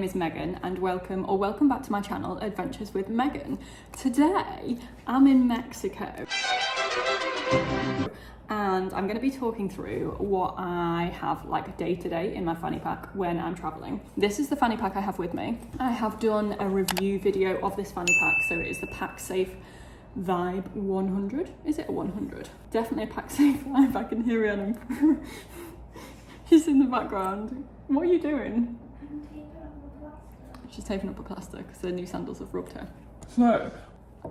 is Megan and welcome back to my channel, Adventures with Megan. Today, I'm in Mexico and I'm going to be talking through what I have like day to day in my fanny pack when I'm traveling. This is the fanny pack I have with me. I have done a review video of this fanny pack, so it is the Pack Safe Vibe 100. Is it a 100? Definitely a Pack Safe Vibe. I can hear Rhiannon. She's in the background. What are you doing? I'm taping up a plaster. She's taping up a plaster because the new sandals have rubbed her. So,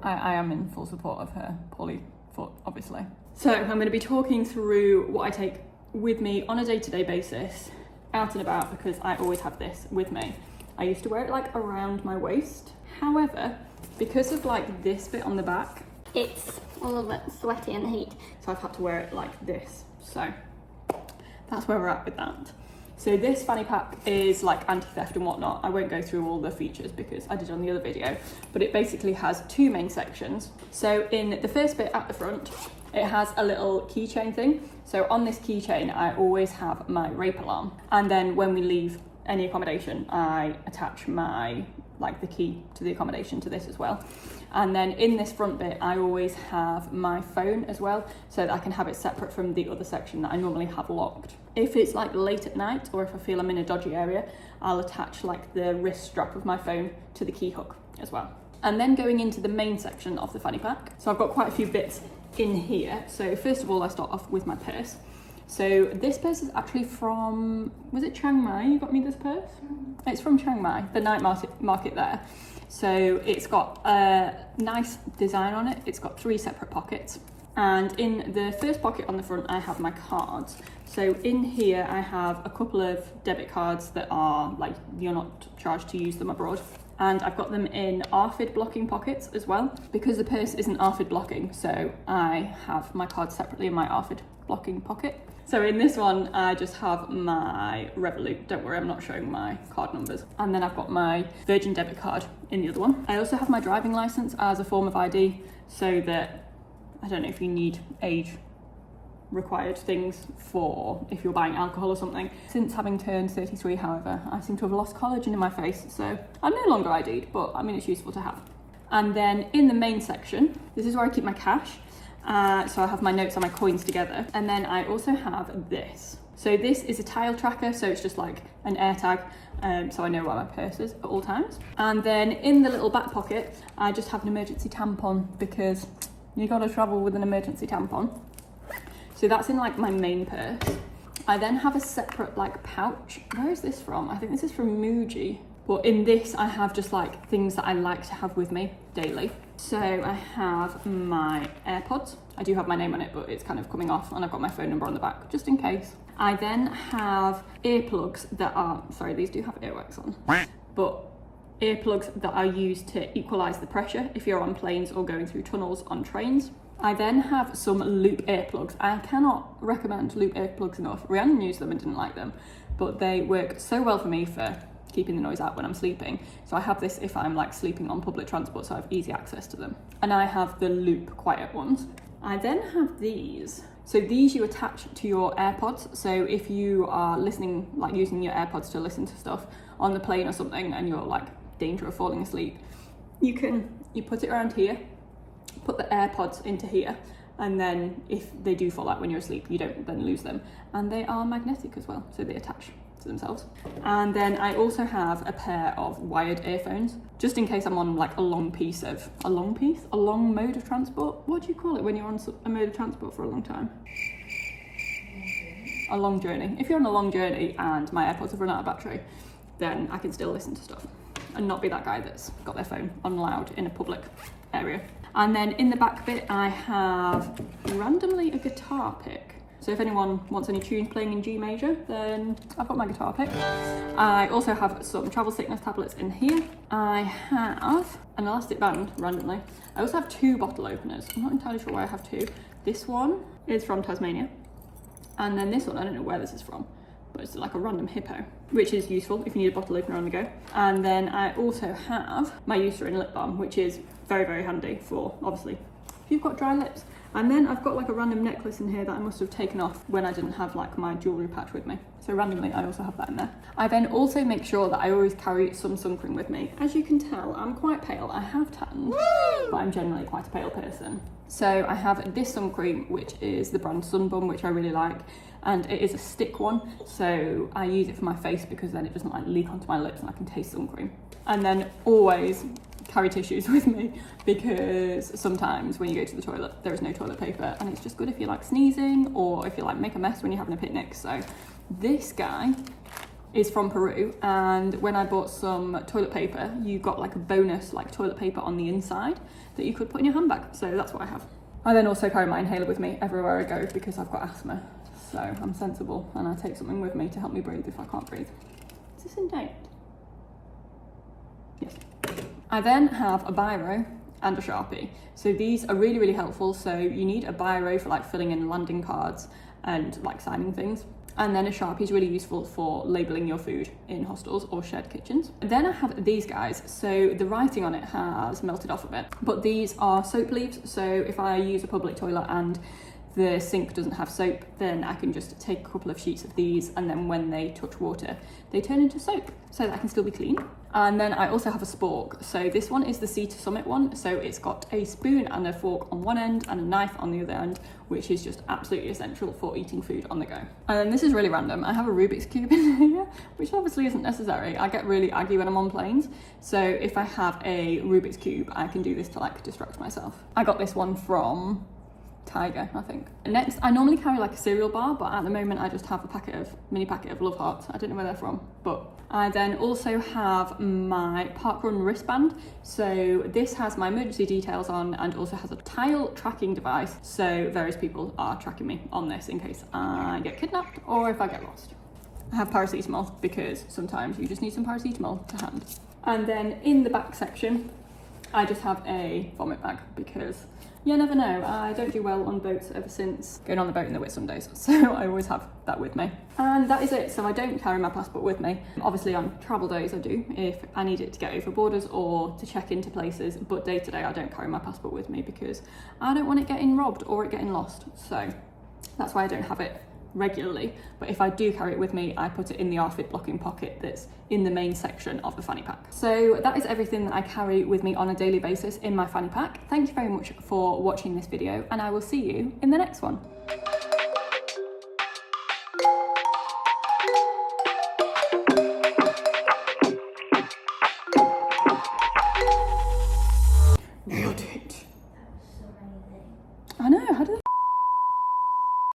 I am in full support of her poorly foot, obviously. So I'm going to be talking through what I take with me on a day-to-day basis, out and about, because I always have this with me. I used to wear it like around my waist. However, because of like this bit on the back, It's a little bit sweaty in the heat. so I've had to wear it like this. So that's where we're at with that. So this fanny pack is like anti-theft and whatnot. I won't go through all the features because I did on the other video, but it basically has two main sections. So in the first bit at the front, it has a little keychain thing. So on this keychain, I always have my rape alarm. And then when we leave any accommodation, I attach my, like the key to the accommodation to this as well. And then in this front bit, I always have my phone as well, so that I can have it separate from the other section that I normally have locked. If it's like late at night, or if I feel I'm in a dodgy area, I'll attach like the wrist strap of my phone to the key hook as well. And then going into the main section of the fanny pack. So I've got quite a few bits in here. So first of all, I start off with my purse. So this purse is actually from, was it Chiang Mai you got me this purse? It's from Chiang Mai, the night market there. So it's got a nice design on it. It's got 3 separate pockets. And in the first pocket on the front, I have my cards. So in here, I have a couple of debit cards that are like, you're not charged to use them abroad. And I've got them in ARFID blocking pockets as well, because the purse isn't ARFID blocking. So I have my cards separately in my ARFID blocking pocket. So in this one, I just have my Revolut. Don't worry, I'm not showing my card numbers. And then I've got my Virgin debit card in the other one. I also have my driving license as a form of ID, so that, I don't know if you need age required things for if you're buying alcohol or something. Since having turned 33, however, I seem to have lost collagen in my face, so I'm no longer ID'd, but I mean, it's useful to have. And then in the main section, this is where I keep my cash. So I have my notes and my coins together. And then I also have this. So this is a tile tracker, so it's just like an air tag, so I know where my purse is at all times. And then in the little back pocket, I just have an emergency tampon, because you gotta travel with an emergency tampon. So that's in like my main purse. I then have a separate like pouch. Where is this from? I think this is from Muji. But in this, I have just like things that I like to have with me daily. So I have my AirPods. I do have my name on it, but it's kind of coming off, and I've got my phone number on the back, just in case. I then have earplugs that are, sorry, these do have earwax on, but earplugs that are used to equalize the pressure if you're on planes or going through tunnels on trains. I then have some loop earplugs. I cannot recommend loop earplugs enough. Rhiannon used them and didn't like them, but they work so well for me for keeping the noise out when I'm sleeping. So I have this if I'm like sleeping on public transport, so I have easy access to them. And I have the loop quiet ones. I then have these. So these you attach to your AirPods. So if you are listening, like using your AirPods to listen to stuff on the plane or something, and you're like danger of falling asleep, you put it around here, put the AirPods into here, and then if they do fall out when you're asleep, you don't then lose them. And they are magnetic as well, so they attach to themselves. And then I also have a pair of wired earphones, just in case I'm on like a long mode of transport. What do you call it when you're on a mode of transport for a long time? A long journey. If you're on a long journey and my AirPods have run out of battery, then I can still listen to stuff and not be that guy that's got their phone on loud in a public area. And then in the back bit, I have randomly a guitar pick. So if anyone wants any tunes playing in G major, then I've got my guitar pick. I also have some travel sickness tablets in here. I have an elastic band, randomly. I also have 2 bottle openers. I'm not entirely sure why I have 2. This one is from Tasmania. And then this one, I don't know where this is from, but it's like a random hippo, which is useful if you need a bottle opener on the go. And then I also have my Eucerin lip balm, which is very, very handy for, obviously, if you've got dry lips. And then I've got like a random necklace in here that I must have taken off when I didn't have like my jewellery patch with me. So randomly I also have that in there. I then also make sure that I always carry some sun cream with me. As you can tell, I'm quite pale. I have tanned, but I'm generally quite a pale person. So I have this sun cream, which is the brand Sunbum, which I really like. And it is a stick one, so I use it for my face because then it doesn't like leak onto my lips and I can taste sun cream. And then always carry tissues with me because sometimes when you go to the toilet there is no toilet paper, and it's just good if you're like sneezing or if you like make a mess when you're having a picnic. So this guy is from Peru, and when I bought some toilet paper you got like a bonus like toilet paper on the inside that you could put in your handbag, so that's what I have. I then also carry my inhaler with me everywhere I go because I've got asthma, so I'm sensible and I take something with me to help me breathe if I can't breathe. Is this in date? Yes. I then have a biro and a Sharpie. So these are really, really helpful. So you need a biro for like filling in landing cards and like signing things. And then a Sharpie is really useful for labelling your food in hostels or shared kitchens. Then I have these guys. So the writing on it has melted off a bit, but these are soap leaves. So if I use a public toilet and the sink doesn't have soap, then I can just take a couple of sheets of these, and then when they touch water, they turn into soap so that I can still be clean. And then I also have a spork. So this one is the Sea to Summit one. So it's got a spoon and a fork on one end and a knife on the other end, which is just absolutely essential for eating food on the go. And then this is really random. I have a Rubik's Cube in here, which obviously isn't necessary. I get really aggy when I'm on planes. So if I have a Rubik's Cube, I can do this to like distract myself. I got this one from Tiger, I think. Next, I normally carry like a cereal bar, but at the moment I just have a mini packet of Love Hearts. I don't know where they're from, but I then also have my parkrun wristband. So this has my emergency details on and also has a tile tracking device. So various people are tracking me on this in case I get kidnapped or if I get lost. I have paracetamol because sometimes you just need some paracetamol to hand. And then in the back section, I just have a vomit bag because you never know. I don't do well on boats ever since going on the boat in the Whitsundays, so I always have that with me. And that is it. So I don't carry my passport with me. Obviously on travel days I do if I need it to get over borders or to check into places, but day to day I don't carry my passport with me because I don't want it getting robbed or it getting lost. So that's why I don't have it regularly, but if I do carry it with me, I put it in the RFID blocking pocket that's in the main section of the fanny pack. So that is everything that I carry with me on a daily basis in my fanny pack. Thank you very much for watching this video, and I will see you in the next one. Nailed it. I know, how do they